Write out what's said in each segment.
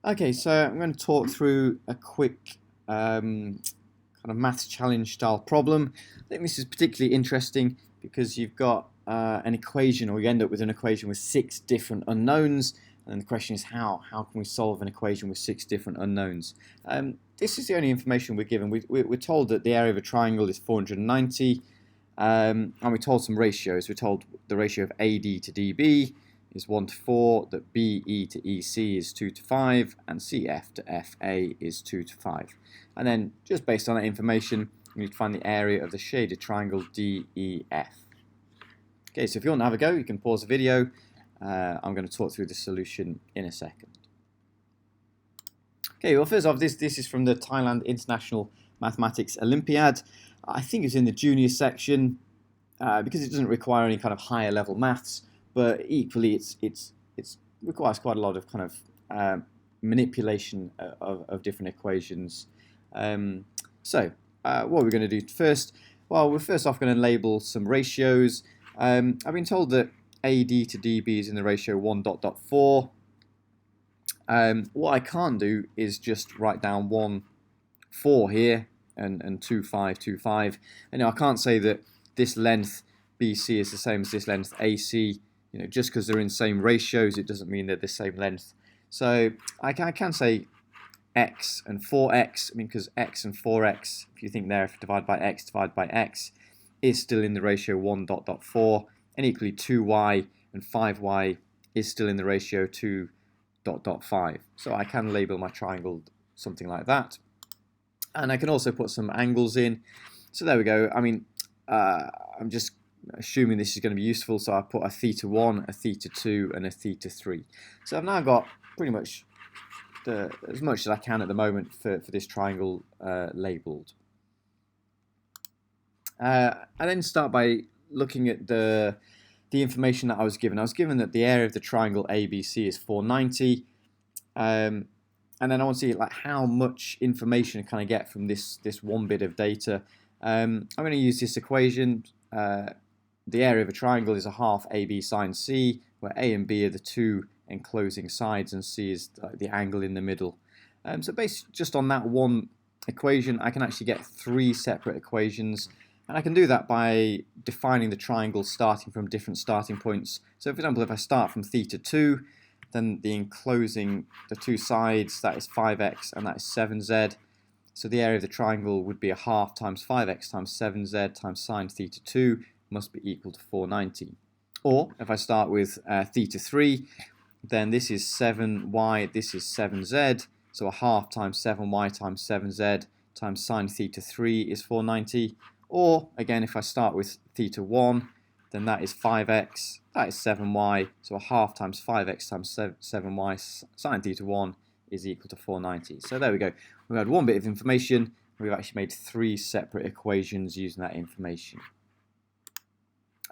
Okay, so I'm going to talk through a quick kind of maths challenge style problem. I think this is particularly interesting because you've got an equation, or you end up with an equation with six different unknowns, and the question is how can we solve an equation with six different unknowns? This is the only information we're given. We're told that the area of a triangle is 490, and we're told some ratios. We're told the ratio of AD to DB is 1 to 4, that BE to EC is 2 to 5, and CF to FA is 2 to 5. And then, just based on that information, we need to find the area of the shaded triangle DEF. Okay, so if you want to have a go, you can pause the video. I'm going to talk through the solution in a second. Okay, well, first off, this is from the Thailand International Mathematics Olympiad. I think it's in the junior section because it doesn't require any kind of higher level maths. But equally, it requires quite a lot of kind of manipulation of different equations. So what we're going to do first, well, we're first off going to label some ratios. I've been told that AD to DB is in the ratio 1 dot dot 4. What I can't do is just write down 1, 4 here and 2, 5, 2, 5. And I can't say that this length BC is the same as this length AC. Just because they're in the same ratios, it doesn't mean they're the same length. So I can say x and 4x, because x and 4x, if you think there, if divided by x is still in the ratio 1 dot dot 4, and equally 2y and 5y is still in the ratio 2 dot dot 5. So I can label my triangle something like that. And I can also put some angles in. So there we go. I'm just assuming this is going to be useful, so I put a theta 1, a theta 2, and a theta 3. So I've now got pretty much as much as I can at the moment for this triangle labelled. I then start by looking at the information that I was given. I was given that the area of the triangle ABC is 490, and then I want to see how much information can I get from this one bit of data. I'm going to use this equation. The area of a triangle is a half AB sine C, where A and B are the two enclosing sides and C is the angle in the middle. So based just on that one equation, I can actually get three separate equations, and I can do that by defining the triangle starting from different starting points. So for example, if I start from theta 2, then the two sides, that is 5x and that is 7z. So the area of the triangle would be a half times 5x times 7z times sine theta 2 must be equal to 490. Or if I start with theta 3, then this is 7y, this is 7z, so a half times 7y times 7z times sine theta 3 is 490. Or again, if I start with theta 1, then that is 5x, that is 7y, so a half times 5x times 7y sine theta 1 is equal to 490. So there we go. We've had one bit of information. We've actually made three separate equations using that information.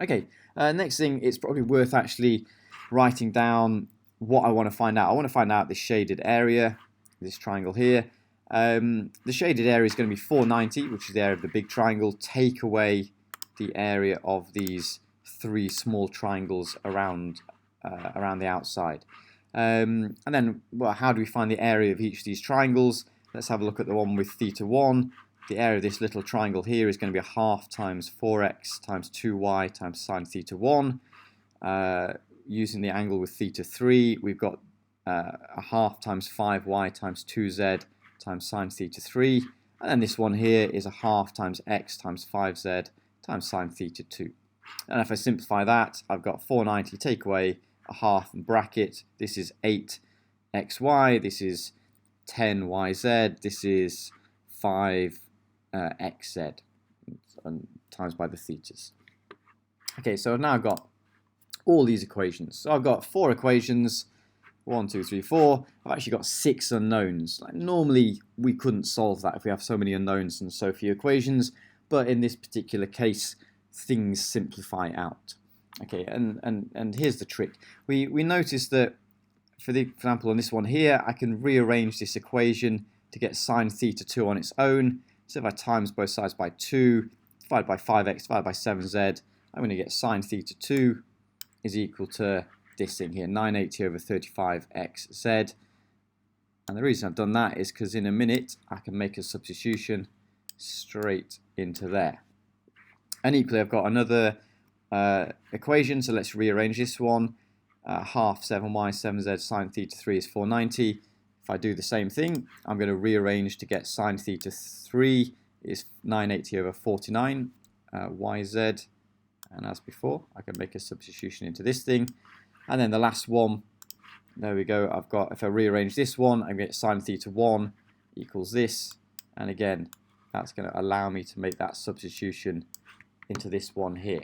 Okay, next thing, it's probably worth actually writing down what I want to find out. I want to find out the shaded area, this triangle here. The shaded area is going to be 490, which is the area of the big triangle. Take away the area of these three small triangles around the outside. And then, well, how do we find the area of each of these triangles? Let's have a look at the one with theta 1. The area of this little triangle here is going to be a half times 4x times 2y times sine theta 1. Using the angle with theta 3, we've got a half times 5y times 2z times sine theta 3. And then this one here is a half times x times 5z times sine theta 2. And if I simplify that, I've got 490 take away a half and bracket. This is 8xy, this is 10yz, this is 5xz, and times by the thetas. Okay, so I've now got all these equations. So I've got four equations, 1, 2, 3, 4. I've actually got 6 unknowns. Normally we couldn't solve that if we have so many unknowns and so few equations, but in this particular case, things simplify out. Okay, and here's the trick. We notice that, for example, on this one here, I can rearrange this equation to get sine theta 2 on its own. So if I times both sides by 2, divided by 5x, divided by 7z, I'm going to get sine theta 2 is equal to this thing here, 980 over 35xz. And the reason I've done that is because in a minute I can make a substitution straight into there. And equally I've got another equation, so let's rearrange this one. Half 7y 7z sine theta 3 is 490. If I do the same thing, I'm going to rearrange to get sine theta 3 is 980 over 49 yz. And as before, I can make a substitution into this thing. And then the last one, there we go. I've got, if I rearrange this one, I'm going to get sine theta 1 equals this. And again, that's going to allow me to make that substitution into this one here.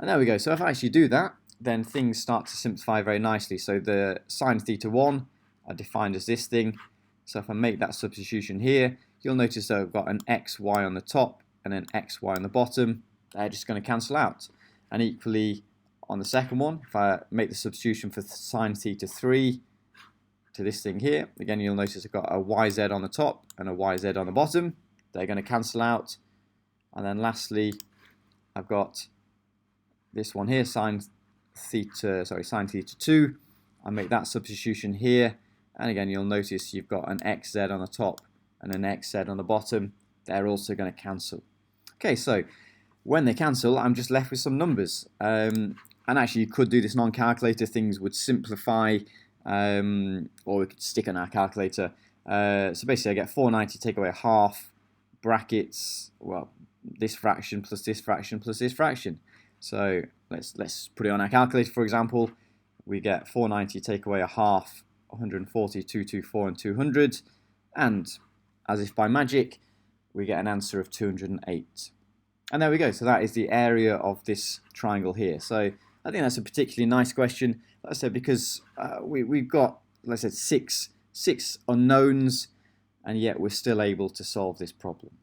And there we go. So if I actually do that, then things start to simplify very nicely. So the sine theta 1 are defined as this thing. So if I make that substitution here, you'll notice that I've got an xy on the top and an xy on the bottom. They're just going to cancel out. And equally on the second one, if I make the substitution for sine theta 3 to this thing here, again you'll notice I've got a yz on the top and a yz on the bottom. They're going to cancel out. And then lastly, I've got this one here, sine theta 2. I'll make that substitution here, and again you'll notice you've got an xz on the top and an xz on the bottom. They're also going to cancel. Okay, so when they cancel, I'm just left with some numbers. And actually, you could do this non-calculator. Things would simplify, or we could stick on our calculator. So basically, I get 490 take away a half, brackets, well, this fraction plus this fraction plus this fraction. So let's put it on our calculator, for example. We get 490 take away a half, 140, 224, and 200. And as if by magic, we get an answer of 208. And there we go. So that is the area of this triangle here. So I think that's a particularly nice question, like I said, because we've got, let's say, six unknowns, and yet we're still able to solve this problem.